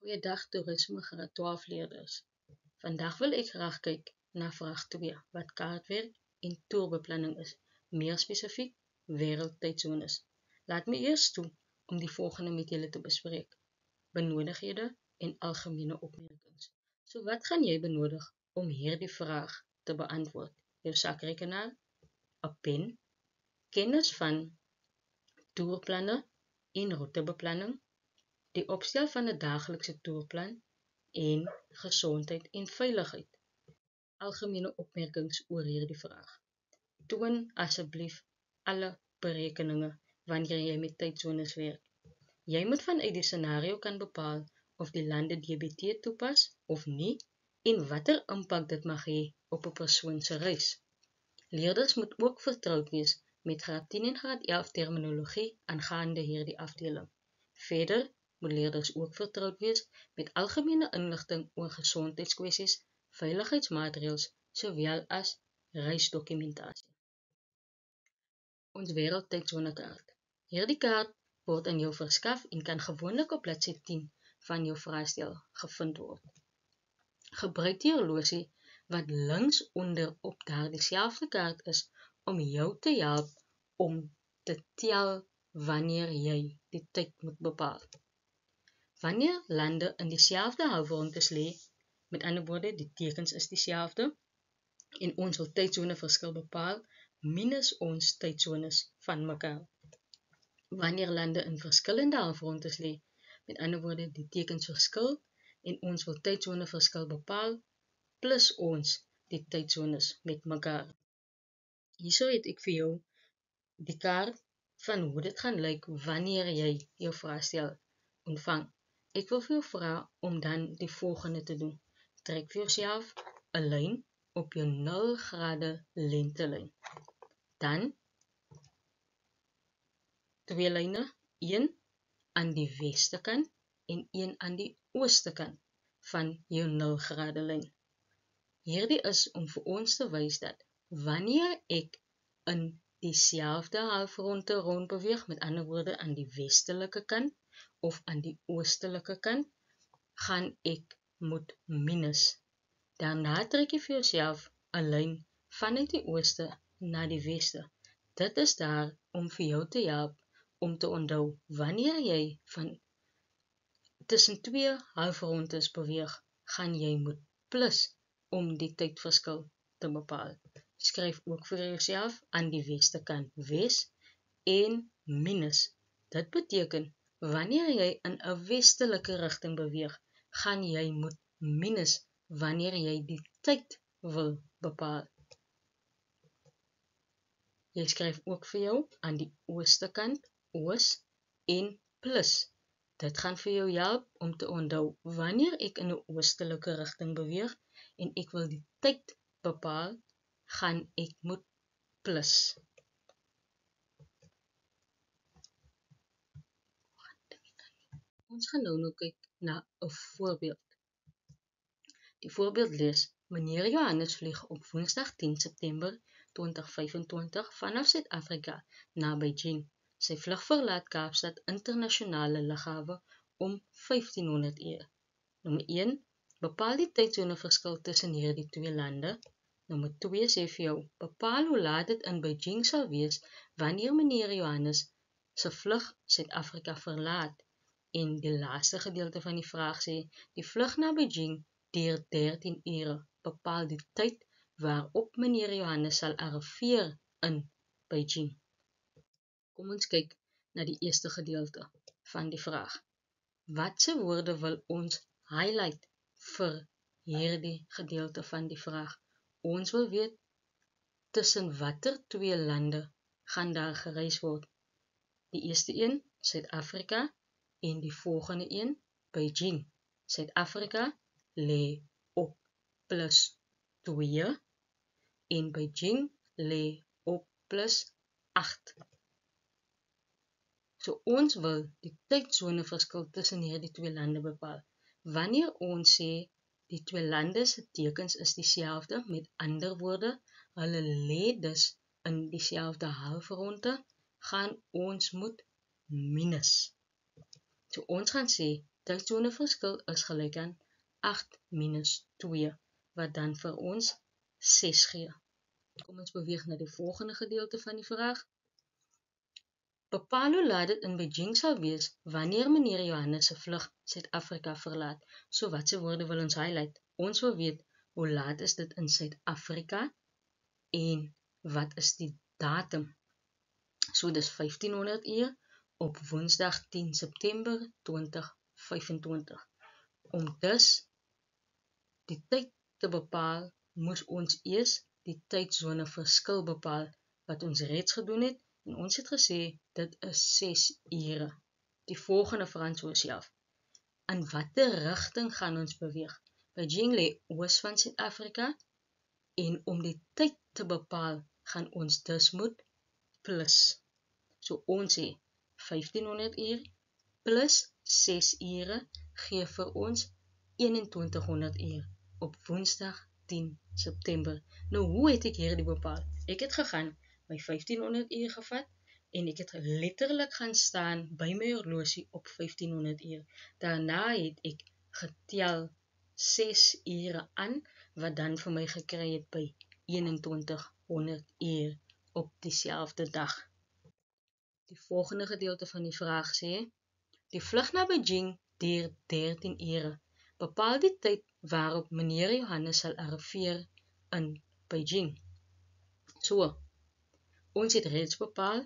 Goeiedag toerisme graad 12 leerders. Vandag wil ek graag kyk na vraag 2 wat kaartwerk en toerbeplanning is, meer spesifiek wêreldtydsones. Laat my eers toe om die volgende met julle te bespreek: benodighede en algemene opmerkings. So wat gaan jy benodig om hierdie vraag te beantwoord? Jou sakrekenaar, 'n pen, kennis van toerplanne en roetebeplanning, die opstel van 'n daaglikse toerplan en gesondheid en veiligheid. Algemene opmerkings oor hierdie vraag. Toon asseblief alle berekeninge wanneer jy met tydsones werk. Jy moet vanuit die scenario kan bepaal of die lande DBT toepas of nie en watter impak dit mag hê op 'n persoon se reis. Leerders moet ook vertroud wees met graad 10 en graad 11 terminologie aangaande hierdie afdeling. Verder moet leerders ook vertroud wees met algemene inligting oor gesondheidskwessies, veiligheidsmaatreëls, sowel as reisdokumentasie. Ons wêreldtydsoonekaart. Hierdie kaart word in jou verskaf en kan gewoonlik op bladsy 10 van jou vraestel gevind word. Gebruik die horlosie wat links onder op daardie selfde kaart is om jou te help om te tel wanneer jy die tyd moet bepaal. Wanneer lande in dieselfde halfrondes lê, met ander woorde die tekens is dieselfde en ons wil tydsone verskil bepaal, minus ons tydsones van mekaar. Wanneer lande in verskillende halfrondes lê, met ander woorde die tekens verskil en ons wil tydsone verskil bepaal, plus ons die tydsones met mekaar. Hierso het ek vir jou die kaart van hoe dit gaan lyk wanneer jy jou vraestel ontvang. Ek wil vir jou vra om dan die volgende te doen. Trek vir jouself 'n lyn op jou 0 grade lentelyn. Dan 2 lyne, een aan die weste kant en een aan die ooste kant van jou 0 grade lyn. Hierdie is om vir ons te wys dat wanneer ek in dieselfde halfronde rond beweeg, met ander woorde aan die westelike kant of aan die oostelike kant, gaan ek moet minus. Daarna trek jy vir jouself 'n lyn vanuit die ooste na die weste. Dit is daar om vir jou te help om te onthou wanneer jy van tussen 2 halfrondes beweeg, gaan jy moet plus om die tydverskil te bepaal. Skryf ook vir jouself aan die weste kant wes en minus. Dit beteken wanneer jy in 'n westelike rigting beweeg, gaan jy moet minus wanneer jy die tyd wil bepaal. Jy skryf ook vir jou aan die ooste kant oos en plus. Dit gaan vir jou help om te onthou wanneer ek in 'n oostelike rigting beweeg en ek wil die tyd bepaal, gaan ek moet plus. Ons gaan nou kyk na 'n voorbeeld. Die voorbeeld lees: Meneer Johannes vlieg op Woensdag 10 September 2025 vanaf Suid-Afrika na Beijing. Sy vlug verlaat Kaapstad Internasionale Lughawe om 1500 uur. Nommer 1. Bepaal die tydsone verskil tussen hierdie twee lande. Nommer 2 sê vir jou, bepaal hoe laat dit in Beijing sal wees wanneer meneer Johannes se vlug Suid-Afrika verlaat. En die laaste gedeelte van die vraag sê, die vlug na Beijing duur 13 ure. Bepaal die tyd waarop meneer Johannes sal arriveer in Beijing. Kom ons kyk na die eerste gedeelte van die vraag. Watse woorde wil ons highlight vir hierdie gedeelte van die vraag? Ons wil weet tussen watter twee lande gaan daar gereis word. Die eerste een, Suid-Afrika, en die volgende een, Beijing. Suid-Afrika lê op plus 2 en Beijing lê op plus 8. So ons wil die tydsone verskil tussen hierdie twee lande bepaal. Wanneer ons sê die twee lande se tekens is dieselfde, met ander woorde, hulle lê dus in dieselfde halfronde, gaan ons moet minus. So ons gaan sê tydszoneverskil is gelyk aan 8 minus 2, wat dan vir ons 6 gee. Kom ons beweeg na die volgende gedeelte van die vraag. Bepaal hoe laat dit in Beijing sal wees wanneer meneer Johannes se vlug Suid-Afrika verlaat. So watse woorde wil ons highlight? Ons wil weet hoe laat is dit in Suid-Afrika en wat is die datum? So dis 1500 uur op Woensdag 10 September 2025. Om dus die tyd te bepaal, moes ons eers die tydsone verskil bepaal, wat ons reeds gedoen het, en ons het gesê, dit is 6 ure. Die volgende vraag oor self. In watter rigting gaan ons beweeg? Beijing lê oos van Suid-Afrika, en om die tyd te bepaal, gaan ons dus moet plus. So ons sê 1500 uur plus 6 ure gee vir ons 2100 uur op Woensdag 10 September. Nou hoe het ek hierdie bepaal? Ek het gegaan, my 1500 uur gevat, en ek het letterlik gaan staan by my horlosie op 1500 uur. Daarna het ek getel 6 ure aan, wat dan vir my gekry het by 2100 uur op dieselfde dag. Die volgende gedeelte van die vraag sê, die vlug na Beijing duur 13 ure. Bepaal die tyd waarop meneer Johannes sal arriveer in Beijing. So, ons het reeds bepaal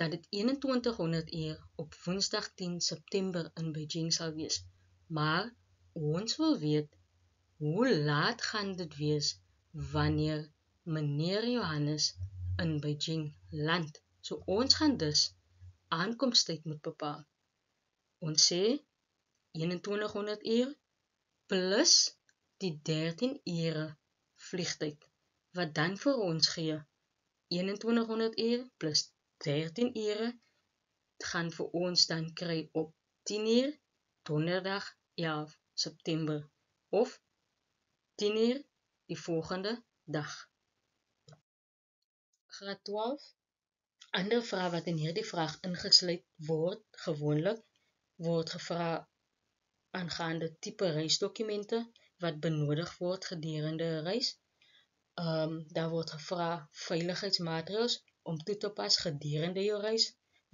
dat dit 2100 uur op Woensdag 10 September in Beijing sal wees. Maar ons wil weet, hoe laat gaan dit wees wanneer meneer Johannes in Beijing land? So ons gaan dus aankomsttyd moet bepaal. Ons sê 2100 uur plus die 13 ure vliegtyd, wat dan vir ons gee 2100 uur plus 13 ure gaan vir ons dan kry op 10 uur donderdag 11 September of 10 uur die volgende dag. Graad 12. Ander vraag wat in hierdie vraag ingesluit word, gewoonlik word gevra aangaande tipe reisdokumente wat benodig word gedurende 'n reis. Daar word gevra veiligheidsmaatreëls om toe te pas gedurende jou reis,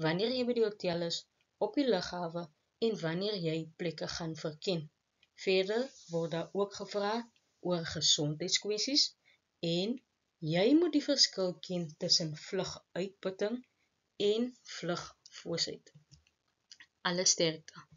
wanneer jy by die hotel is, op die lughawe en wanneer jy plekke gaan verken. Verder word daar ook gevra oor gesondheidskwessies en jy moet die verskil ken tussen vluguitputting en vlugfoosheid. Alle sterkte.